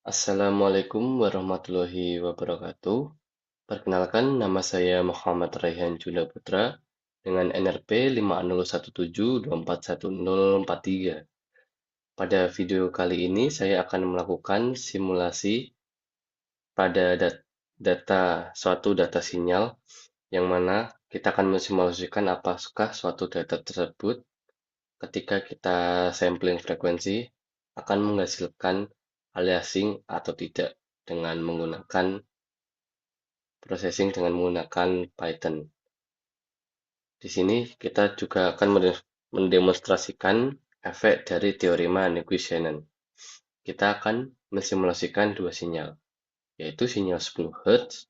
Assalamualaikum warahmatullahi wabarakatuh. Perkenalkan, nama saya Muhammad Raihan Juna Putra dengan NRP 5017241043. Pada video kali ini, saya akan melakukan simulasi pada suatu data sinyal, yang mana kita akan mensimulasikan apakah suatu data tersebut ketika kita sampling frekuensi akan menghasilkan aliasing atau tidak dengan menggunakan processing dengan menggunakan Python. Di sini kita juga akan mendemonstrasikan efek dari teorema Nyquist-Shannon. Kita akan mensimulasikan dua sinyal, yaitu sinyal 10 Hz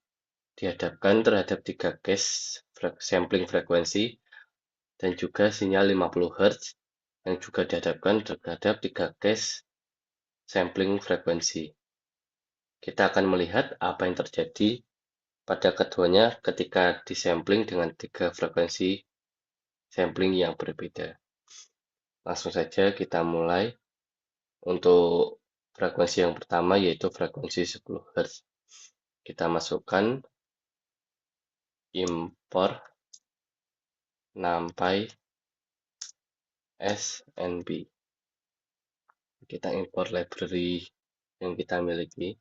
dihadapkan terhadap 3 case sampling frekuensi dan juga sinyal 50 Hz yang juga dihadapkan terhadap 3 case sampling frekuensi. Kita akan melihat apa yang terjadi pada keduanya ketika disampling dengan 3 frekuensi sampling yang berbeda. Langsung saja kita mulai untuk frekuensi yang pertama, yaitu frekuensi 10 Hz. Kita masukkan import numpy snp. Kita import library yang kita miliki.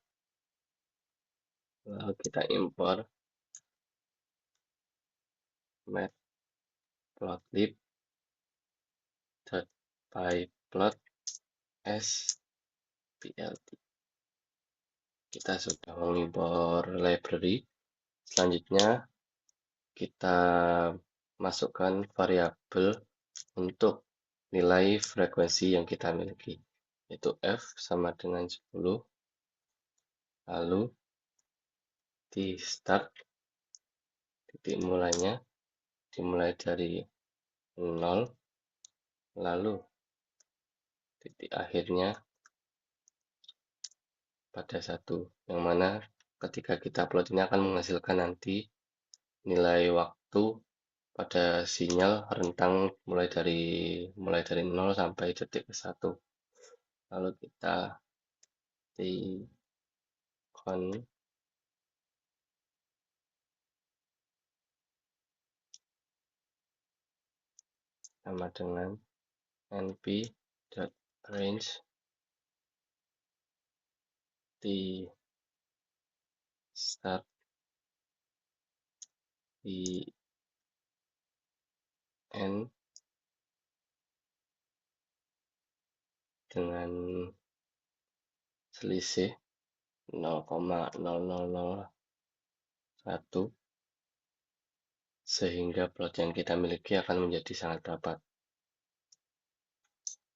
Lalu kita import matplotlib.pyplot splt. Kita sudah mengimpor library. Selanjutnya kita masukkan variabel untuk nilai frekuensi yang kita miliki, yaitu f sama dengan 10, lalu di start titik mulainya dimulai dari 0, lalu titik akhirnya pada 1, yang mana ketika kita plot ini akan menghasilkan nanti nilai waktu pada sinyal rentang mulai dari 0 sampai detik ke 1. Lalu kita con sama dengan np.range di start di end dengan selisih 0,0001, sehingga plot yang kita miliki akan menjadi sangat rapat.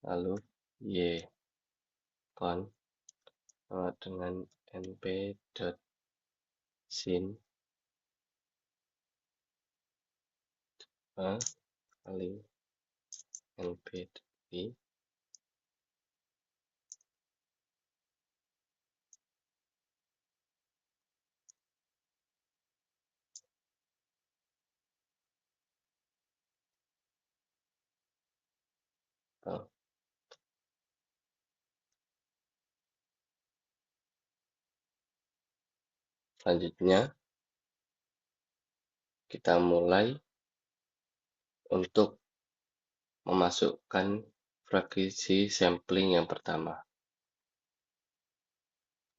Lalu ycon sama dengan np.sin kali np.i. Selanjutnya kita mulai untuk memasukkan frekuensi sampling yang pertama.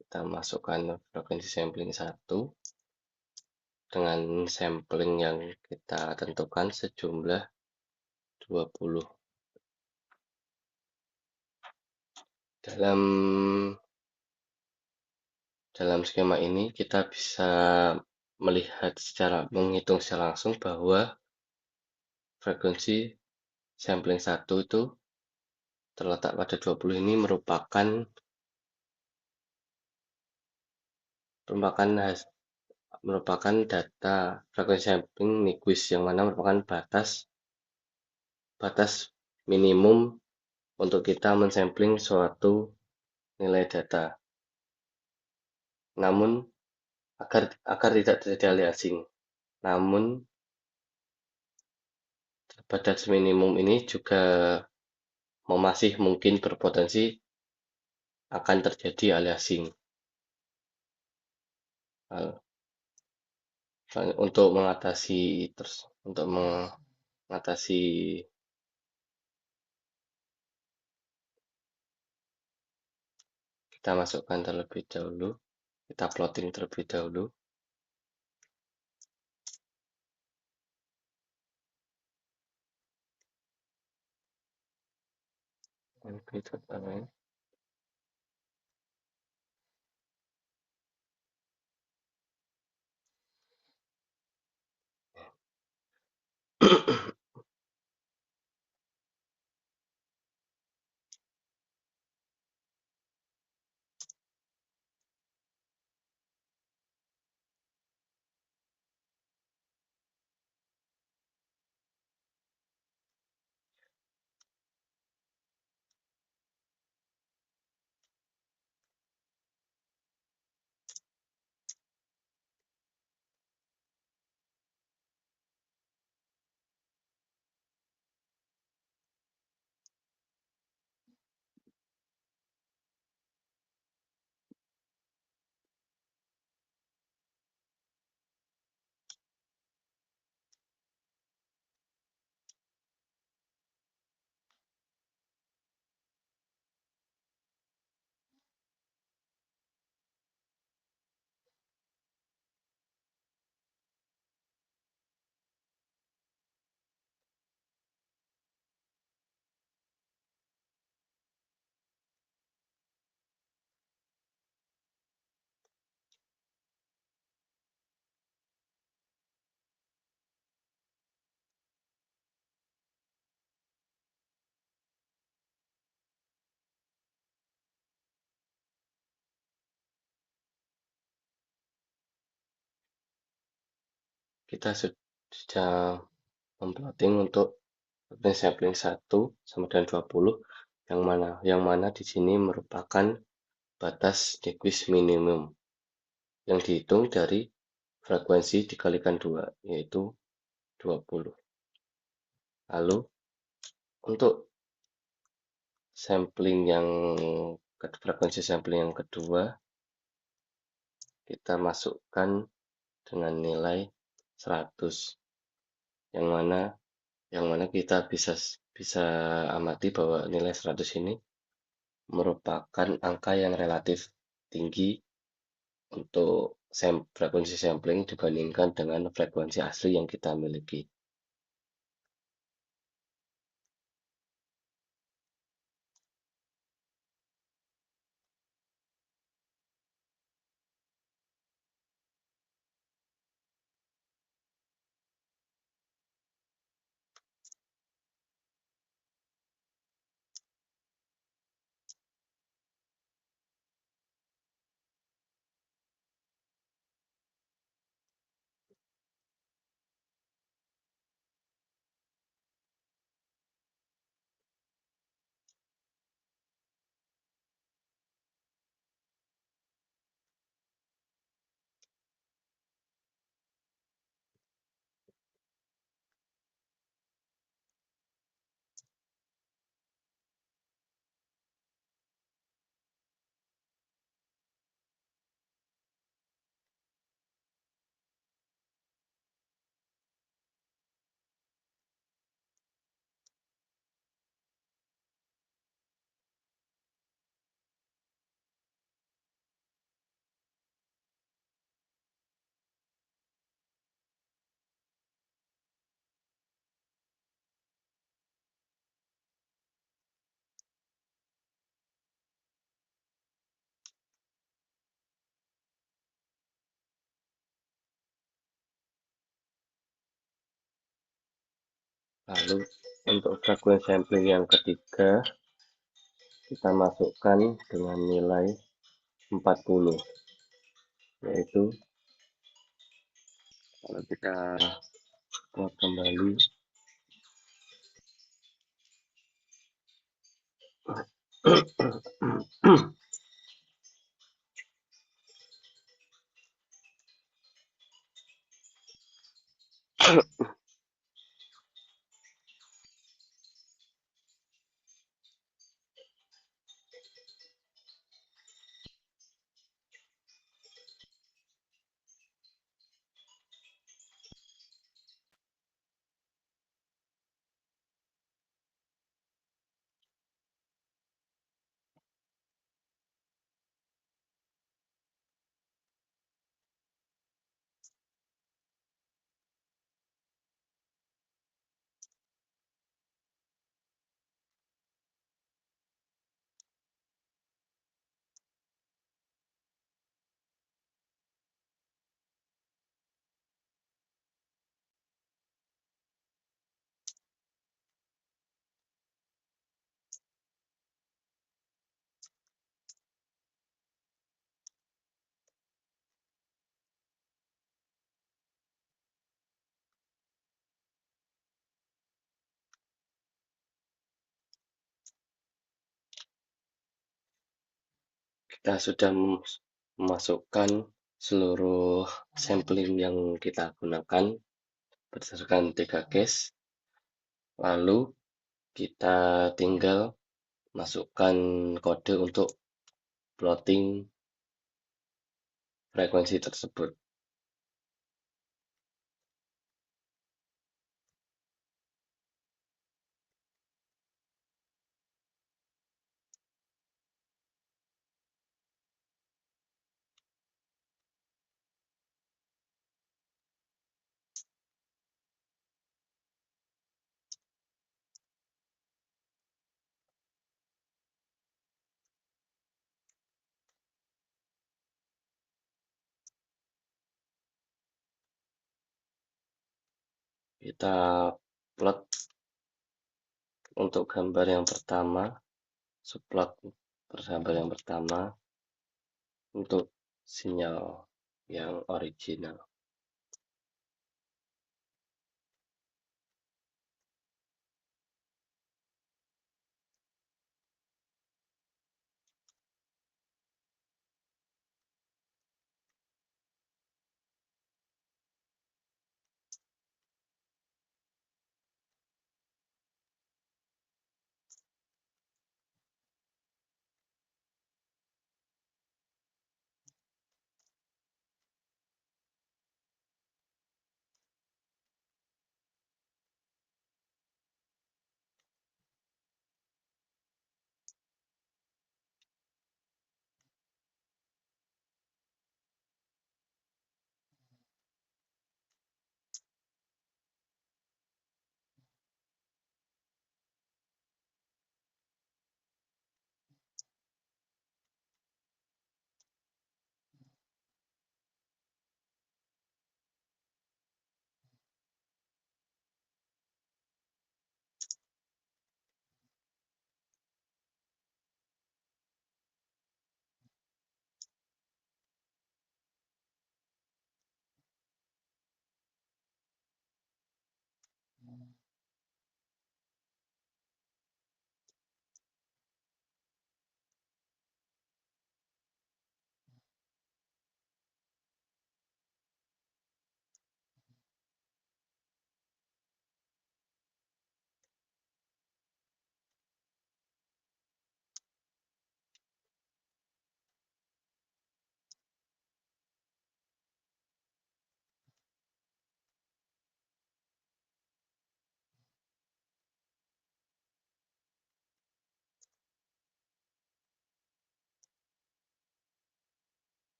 Kita masukkan frekuensi sampling 1 dengan sampling yang kita tentukan sejumlah 20. Dalam skema ini kita bisa menghitung secara langsung bahwa frekuensi sampling 1 itu terletak pada 20 ini merupakan data frekuensi sampling Nyquist, yang mana merupakan batas minimum untuk kita mensampling suatu nilai data. Namun agar tidak terjadi aliasing. Namun batas minimum ini juga masih mungkin berpotensi akan terjadi aliasing. Hal- untuk mengatasi kita masukkan terlebih dahulu, kita plotting terlebih dahulu. np.align. Kita sudah memplotting untuk sampling 1 sama dengan 20, yang mana di sini merupakan batas decrease minimum yang dihitung dari frekuensi dikalikan 2, yaitu 20. Lalu untuk frekuensi sampling yang kedua, kita masukkan dengan nilai 100, yang mana kita bisa amati bahwa nilai 100 ini merupakan angka yang relatif tinggi untuk frekuensi sampling dibandingkan dengan frekuensi asli yang kita miliki. Lalu untuk frekuensi sampling yang ketiga, kita masukkan dengan nilai 40, yaitu kalau kita plot kembali, Kita sudah memasukkan seluruh sampling yang kita gunakan berdasarkan 3 case, lalu kita tinggal masukkan kode untuk plotting frekuensi tersebut. Kita plot untuk gambar yang pertama, subplot gambar yang pertama untuk sinyal yang original.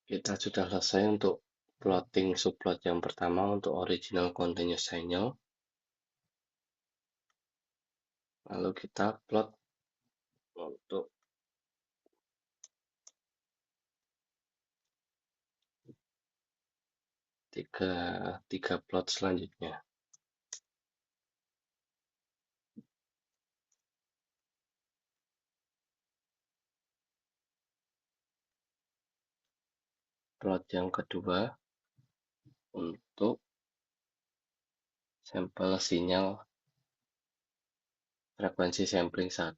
Kita sudah selesai untuk plotting subplot yang pertama untuk original continuous signal. Lalu kita plot untuk tiga plot selanjutnya. Plot yang kedua untuk sampel sinyal frekuensi sampling 1.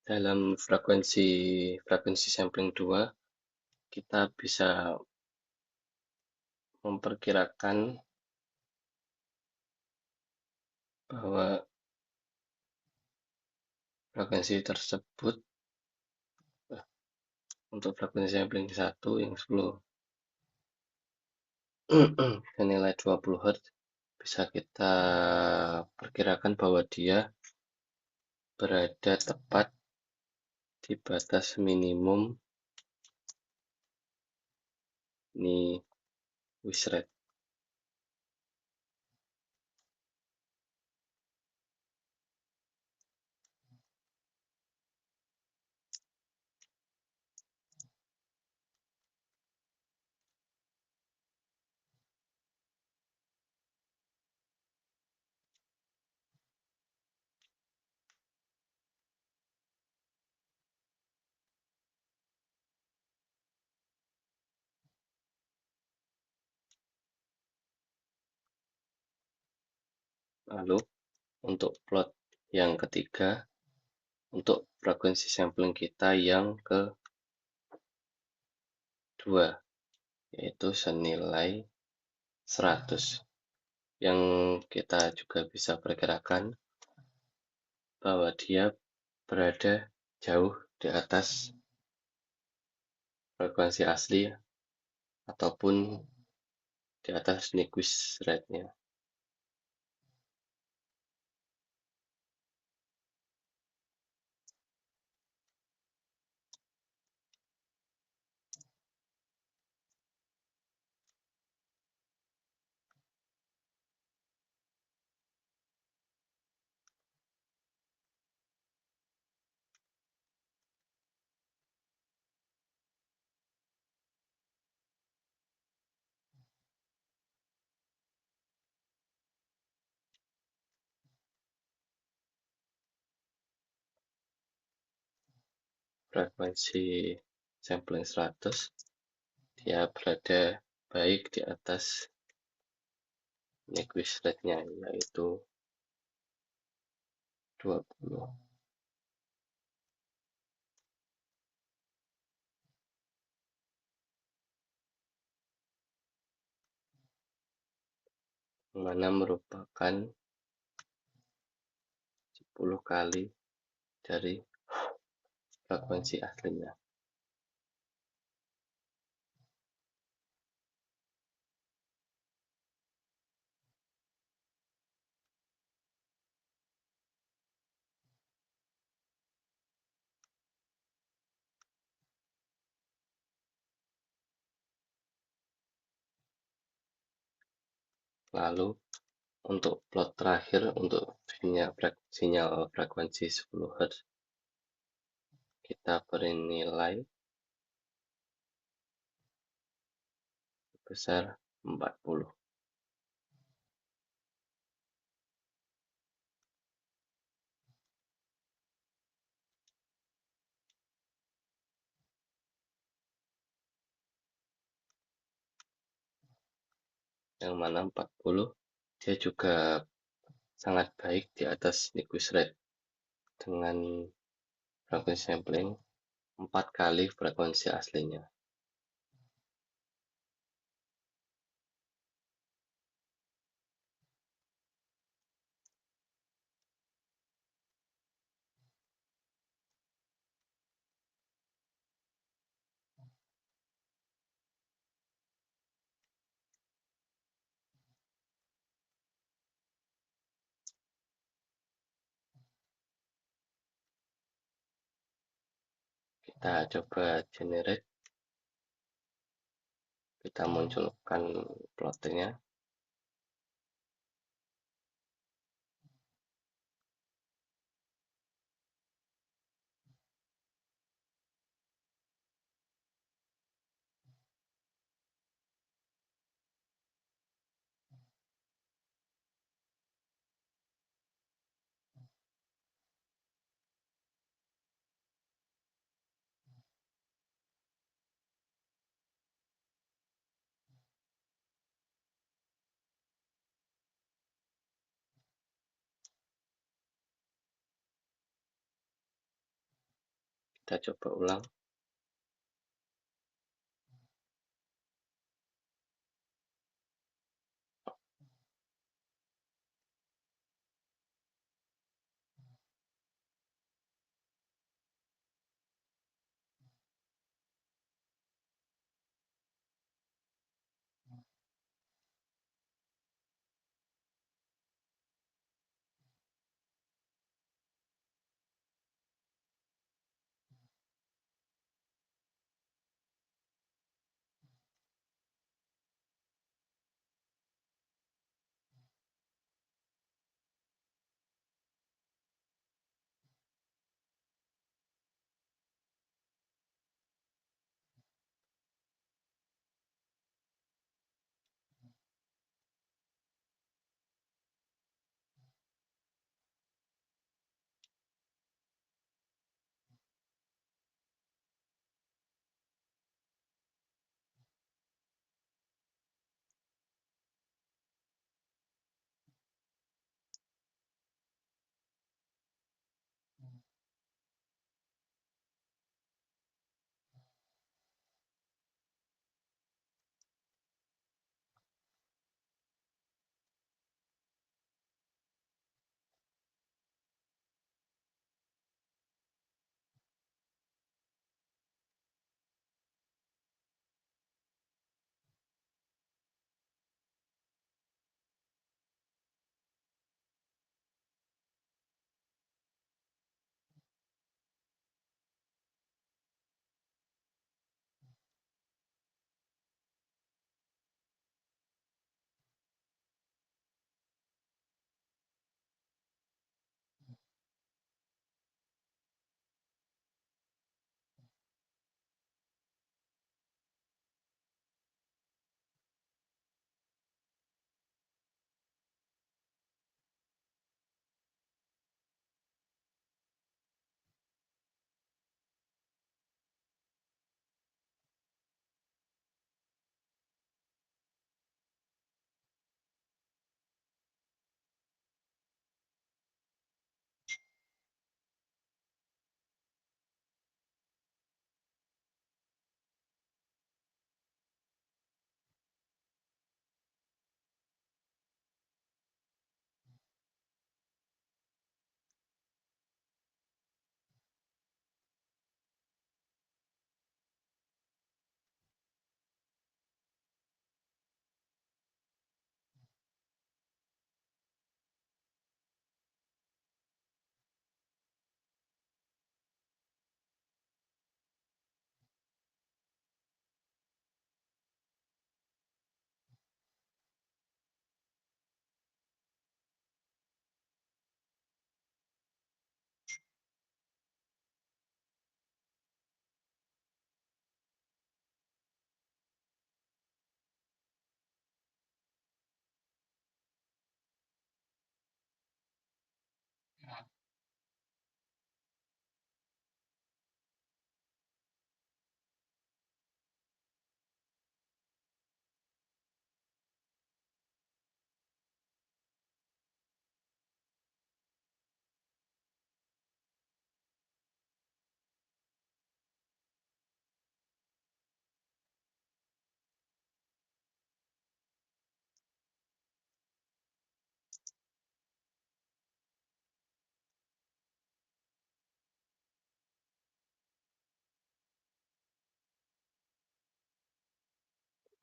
Dalam frekuensi sampling 2, kita bisa memperkirakan bahwa frekuensi tersebut untuk frekuensi sampling 1 yang 10 senilai 20 Hz bisa kita perkirakan bahwa dia berada tepat di batas minimum Nyquist rate. Lalu untuk plot yang ketiga, untuk frekuensi sampling kita yang kedua, yaitu senilai 100, yang kita juga bisa perkirakan bahwa dia berada jauh di atas frekuensi asli ataupun di atas Nyquist rate-nya. Frekuensi sampling 100, dia berada baik di atas Nyquist rate-nya, yaitu 20. Mana merupakan 10 kali dari frekuensi aslinya. Lalu untuk plot terakhir untuk sinyal frekuensi 10 Hz, kita beri nilai sebesar 40. Yang mana 40 dia juga sangat baik di atas Nyquist rate dengan frekuensi sampling 4 kali frekuensi aslinya. Kita coba generate, kita munculkan plotnya. Kita coba ulang.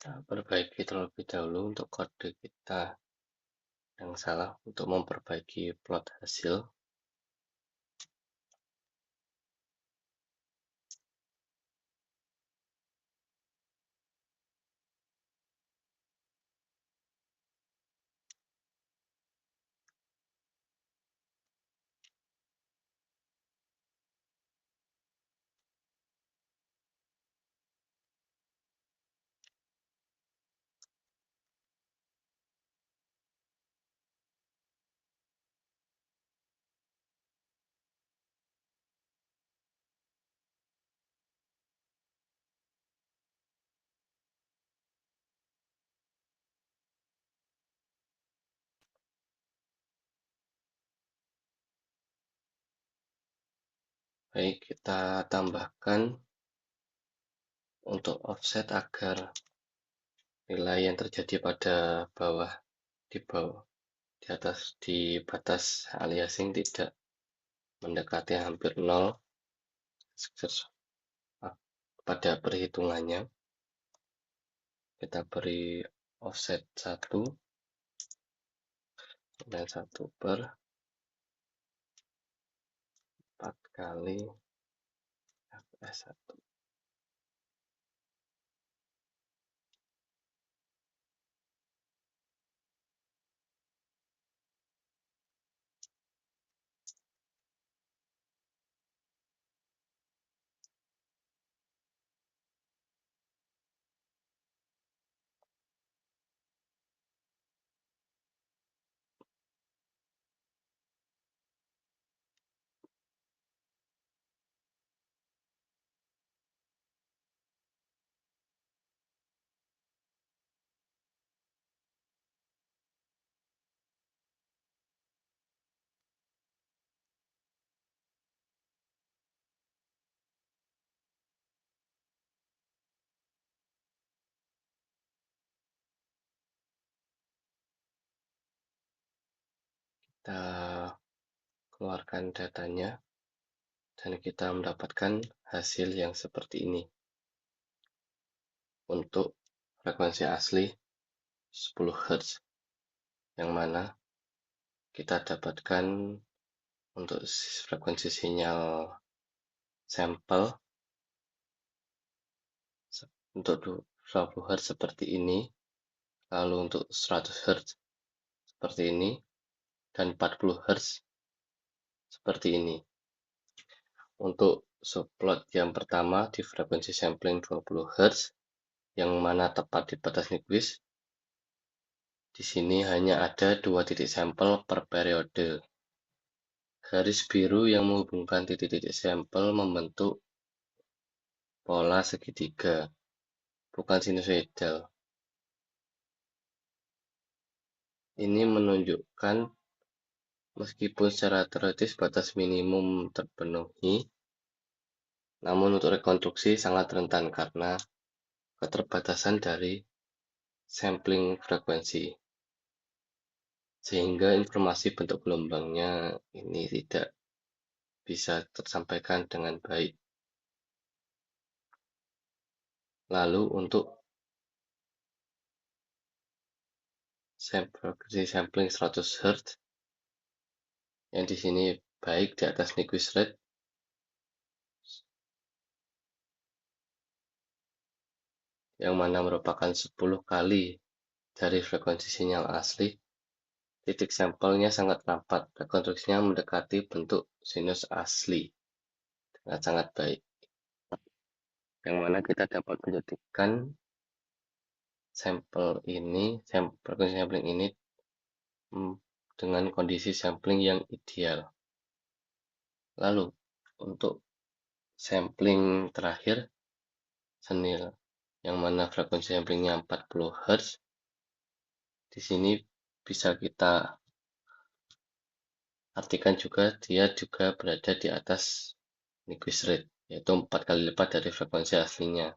Kita perbaiki terlebih dahulu untuk kode kita yang salah untuk memperbaiki plot hasil. Baik, kita tambahkan untuk offset agar nilai yang terjadi pada bawah di atas di batas aliasing tidak mendekati hampir nol pada perhitungannya. Kita beri offset 1 dan 1/4 kali fs1. Kita keluarkan datanya dan kita mendapatkan hasil yang seperti ini. Untuk frekuensi asli 10 Hz, yang mana kita dapatkan untuk frekuensi sinyal sampel untuk 20 Hz seperti ini, lalu untuk 100 Hz seperti ini, dan 40 Hz seperti ini. Untuk subplot yang pertama di frekuensi sampling 20 Hz, yang mana tepat di batas Nyquist, di sini hanya ada 2 titik sampel per periode. Garis biru yang menghubungkan titik-titik sampel membentuk pola segitiga, bukan sinusoidal. Ini menunjukkan meskipun secara teoritis batas minimum terpenuhi, namun untuk rekonstruksi sangat rentan karena keterbatasan dari sampling frekuensi, sehingga informasi bentuk gelombangnya ini tidak bisa tersampaikan dengan baik. Lalu untuk frekuensi sampling 100 Hz, yang di sini baik di atas Nyquist rate, yang mana merupakan 10 kali dari frekuensi sinyal asli, titik sampelnya sangat rapat, rekonstruksinya mendekati bentuk sinus asli dengan sangat baik, yang mana kita dapat menjadikan frekuensi sampling ini dengan kondisi sampling yang ideal. Lalu untuk sampling terakhir, senil, yang mana frekuensi samplingnya 40 Hz, di sini bisa kita artikan juga dia juga berada di atas Nyquist rate, yaitu 4 kali lipat dari frekuensi aslinya.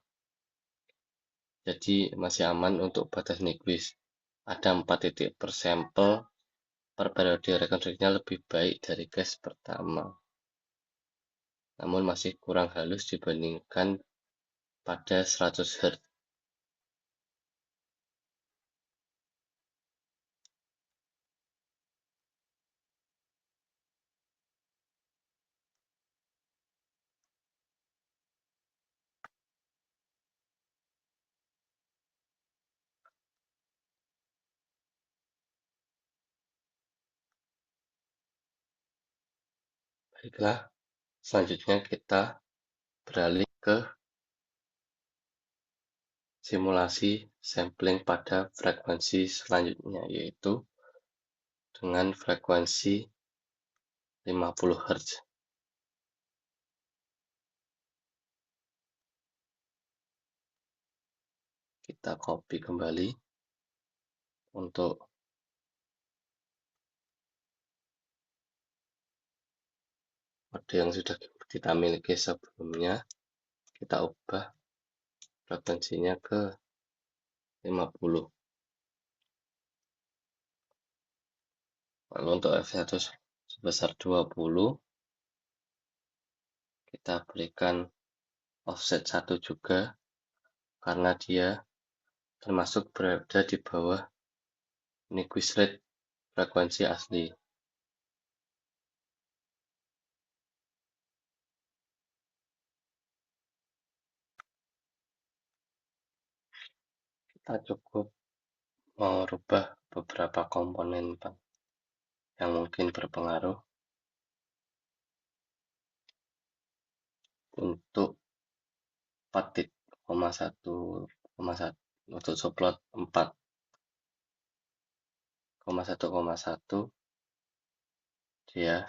Jadi masih aman untuk batas Nyquist. Ada 4 titik per sampel per periode, rekonstruksinya lebih baik dari case pertama, namun masih kurang halus dibandingkan pada 100 Hz. Baiklah, selanjutnya kita beralih ke simulasi sampling pada frekuensi selanjutnya, yaitu dengan frekuensi 50 Hz. Kita copy kembali untuk kode yang sudah kita miliki sebelumnya, kita ubah frekuensinya ke 50. Lalu untuk F1 sebesar 20, kita berikan offset 1 juga, karena dia termasuk berada di bawah Nyquist rate frekuensi asli. Kita cukup merubah beberapa komponen yang mungkin berpengaruh untuk 4,1,1 untuk subplot 4,1,1 dia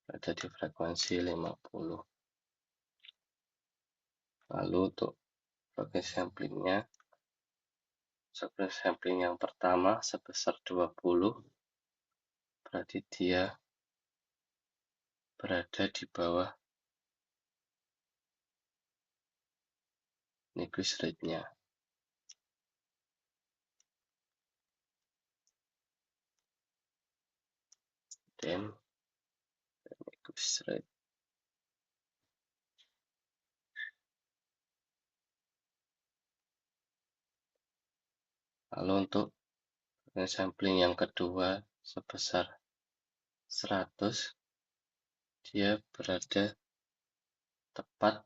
ada di frekuensi 50. Lalu untuk frekuensi sampling yang pertama sebesar 20, berarti dia berada di bawah Nyquist rate-nya. Dan Nyquist rate. Lalu untuk sampling yang kedua sebesar 100, dia berada tepat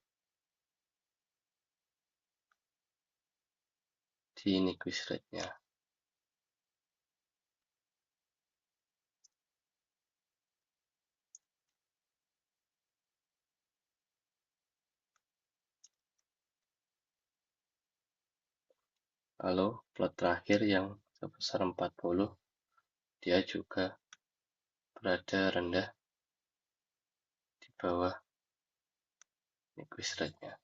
di Nyquist rate-nya. Lalu plot terakhir yang sebesar 40, dia juga berada rendah di bawah Nyquist rate-nya.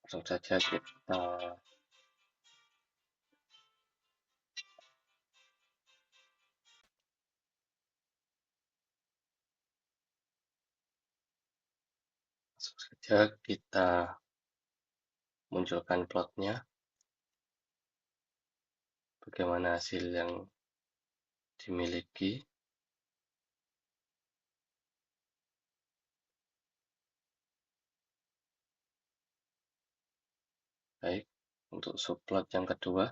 Langsung saja kita munculkan plotnya, bagaimana hasil yang dimiliki. Baik, untuk subplot yang kedua,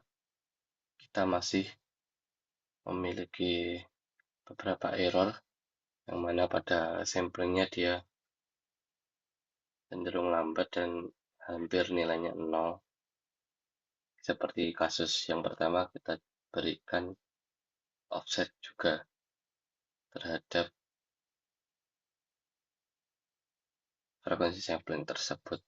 kita masih memiliki beberapa error, yang mana pada samplingnya dia cenderung lambat dan hampir nilainya 0. Seperti kasus yang pertama, kita berikan offset juga terhadap frekuensi sampling tersebut.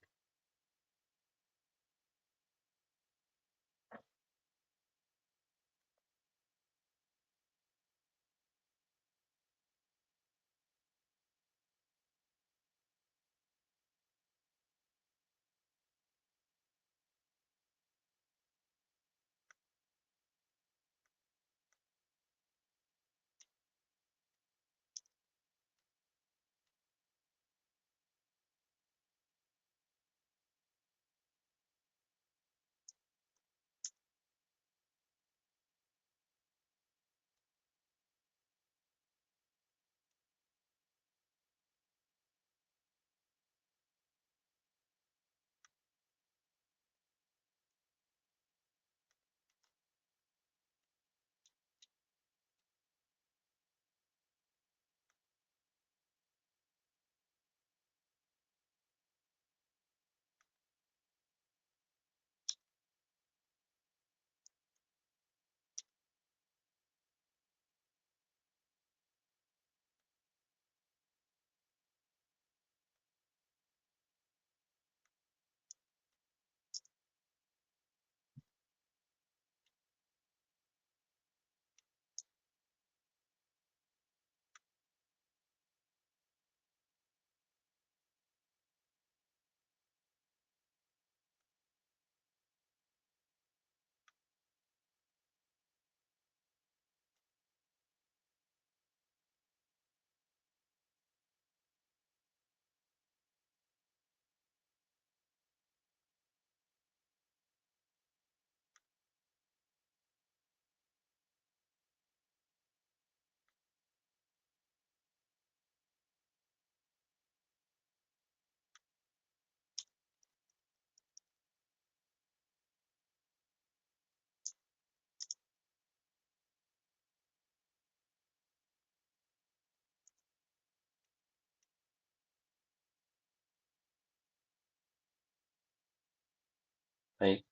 Baik,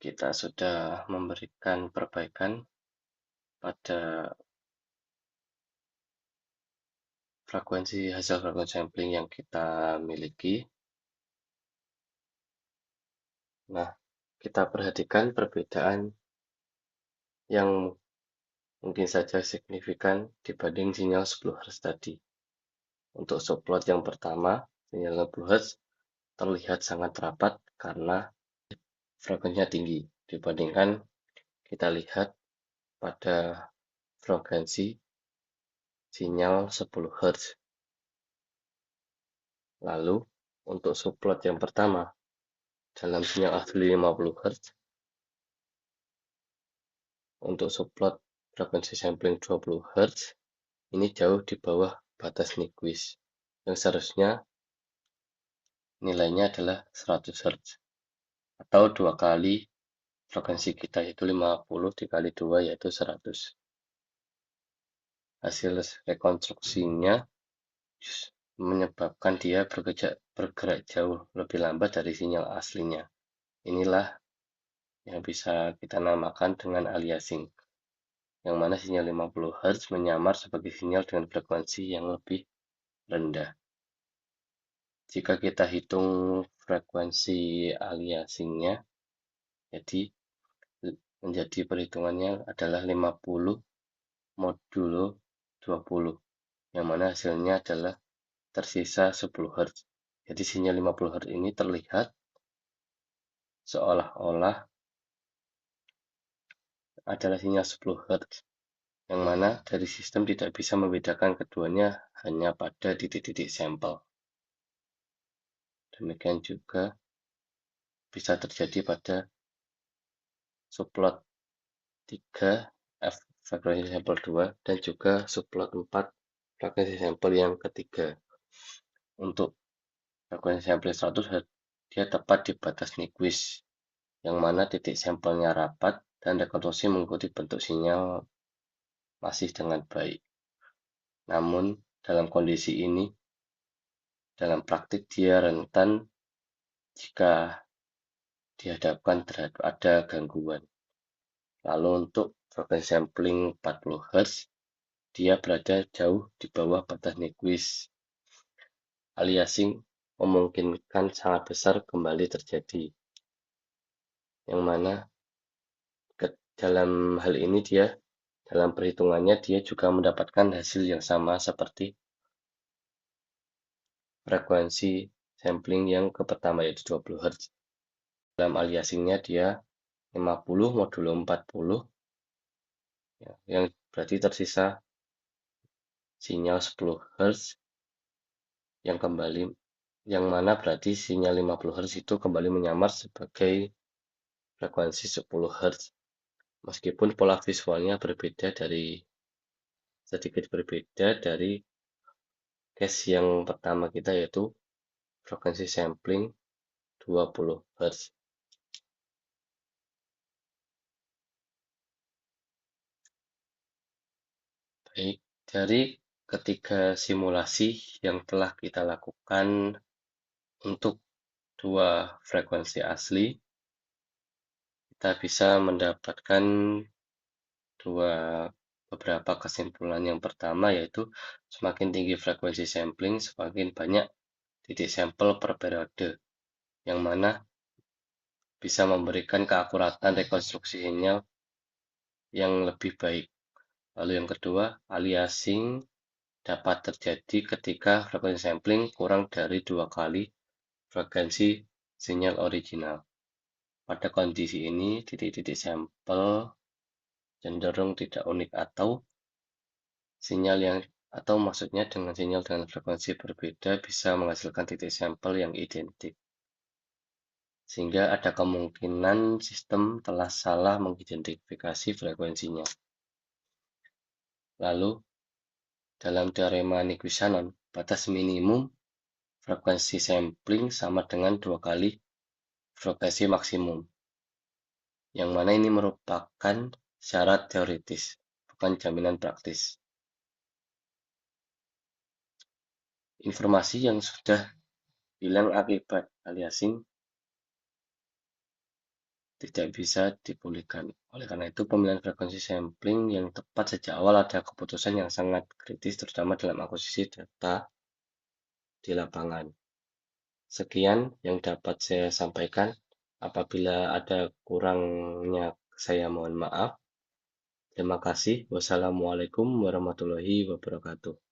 kita sudah memberikan perbaikan pada hasil frekuensi sampling yang kita miliki. Nah, kita perhatikan perbedaan yang mungkin saja signifikan dibanding sinyal 10 Hz tadi. Untuk subplot yang pertama, sinyal 60 Hz terlihat sangat rapat karena frekuensinya tinggi dibandingkan kita lihat pada frekuensi sinyal 10 Hz. Lalu, untuk subplot yang pertama, dalam sinyal asli 50 Hz, untuk subplot frekuensi sampling 20 Hz, ini jauh di bawah batas Nyquist, yang seharusnya nilainya adalah 100 Hz, atau 2 kali frekuensi kita, yaitu 50 dikali 2, yaitu 100. Hasil rekonstruksinya menyebabkan dia bergerak jauh lebih lambat dari sinyal aslinya. Inilah yang bisa kita namakan dengan aliasing, yang mana sinyal 50 Hz menyamar sebagai sinyal dengan frekuensi yang lebih rendah. Jika kita hitung frekuensi aliasingnya, jadi menjadi perhitungannya adalah 50 modulo 20, yang mana hasilnya adalah tersisa 10 Hz. Jadi sinyal 50 Hz ini terlihat seolah-olah adalah sinyal 10 Hz, yang mana dari sistem tidak bisa membedakan keduanya hanya pada titik-titik sampel. Demikian juga bisa terjadi pada subplot 3 frekuensi sampel 2 dan juga subplot 4 frekuensi sampel yang ketiga. Untuk frekuensi sampel 100 Hz, dia tepat di batas Nyquist, yang mana titik sampelnya rapat dan rekonstruksi mengikuti bentuk sinyal masih dengan baik. Namun, dalam kondisi ini, dalam praktik dia rentan jika dihadapkan terhadap ada gangguan. Lalu untuk frekuensi sampling 40 Hz, dia berada jauh di bawah batas Nyquist. Aliasing memungkinkan sangat besar kembali terjadi, yang mana dalam hal ini dalam perhitungannya dia juga mendapatkan hasil yang sama seperti frekuensi sampling yang pertama, yaitu 20 Hz. Dalam aliasingnya dia 50 modulo 40, yang berarti tersisa sinyal 10 Hz yang mana berarti sinyal 50 Hz itu kembali menyamar sebagai frekuensi 10 Hz. Meskipun pola visualnya sedikit berbeda dari case yang pertama kita, yaitu frekuensi sampling 20 Hz. Baik, dari ketiga simulasi yang telah kita lakukan untuk dua frekuensi asli, kita bisa mendapatkan beberapa kesimpulan. Yang pertama yaitu semakin tinggi frekuensi sampling, semakin banyak titik sampel per periode, yang mana bisa memberikan keakuratan rekonstruksi sinyal yang lebih baik. Lalu yang kedua, aliasing dapat terjadi ketika frekuensi sampling kurang dari 2 kali frekuensi sinyal original. Pada kondisi ini, titik-titik sampel cenderung tidak unik maksudnya dengan sinyal dengan frekuensi berbeda bisa menghasilkan titik sampel yang identik. Sehingga ada kemungkinan sistem telah salah mengidentifikasi frekuensinya. Lalu, dalam teorema Nyquist-Shannon, batas minimum frekuensi sampling sama dengan 2 kali frekuensi maksimum, yang mana ini merupakan syarat teoritis, bukan jaminan praktis. Informasi yang sudah hilang akibat aliasing tidak bisa dipulihkan. Oleh karena itu, pemilihan frekuensi sampling yang tepat sejak awal adalah keputusan yang sangat kritis, terutama dalam akuisisi data di lapangan. Sekian yang dapat saya sampaikan. Apabila ada kurangnya, saya mohon maaf. Terima kasih. Wassalamualaikum warahmatullahi wabarakatuh.